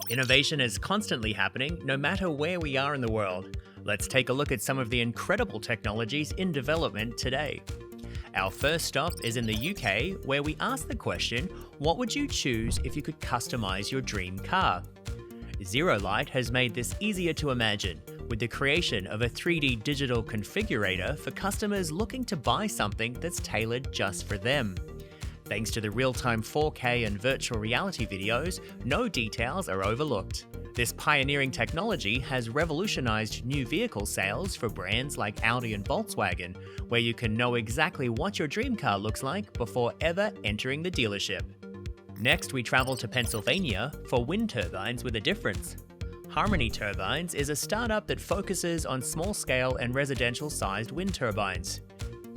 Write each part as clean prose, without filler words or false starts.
Innovation is constantly happening, no matter where we are in the world. Let's take a look at some of the incredible technologies in development today. Our first stop is in the UK, where we ask the question, what would you choose if you could customize your dream car? ZeroLight has made this easier to imagine with the creation of a 3D digital configurator for customers looking to buy something that's tailored just for them. Thanks to the real-time 4K and virtual reality videos, no details are overlooked. This pioneering technology has revolutionized new vehicle sales for brands like Audi and Volkswagen, where you can know exactly what your dream car looks like before ever entering the dealership. Next, we travel to Pennsylvania for wind turbines with a difference. Harmony Turbines is a startup that focuses on small-scale and residential-sized wind turbines.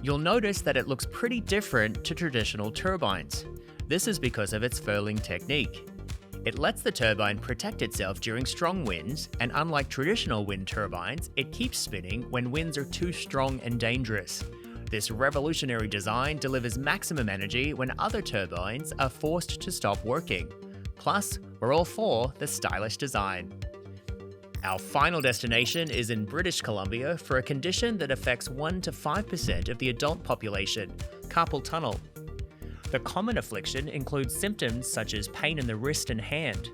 You'll notice that it looks pretty different to traditional turbines. This is because of its furling technique. It lets the turbine protect itself during strong winds, and unlike traditional wind turbines, it keeps spinning when winds are too strong and dangerous. This revolutionary design delivers maximum energy when other turbines are forced to stop working. Plus, we're all for the stylish design. Our final destination is in British Columbia for a condition that affects 1 to 5% of the adult population, carpal tunnel. The common affliction includes symptoms such as pain in the wrist and hand.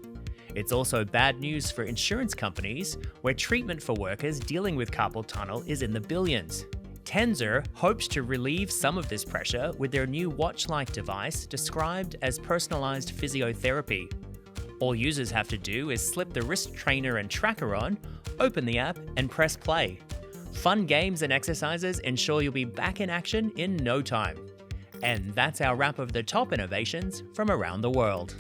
It's also bad news for insurance companies, where treatment for workers dealing with carpal tunnel is in the billions. Tenzr hopes to relieve some of this pressure with their new watch-like device described as personalized physiotherapy. All users have to do is slip the wrist trainer and tracker on, open the app, and press play. Fun games and exercises ensure you'll be back in action in no time. And that's our wrap of the top innovations from around the world.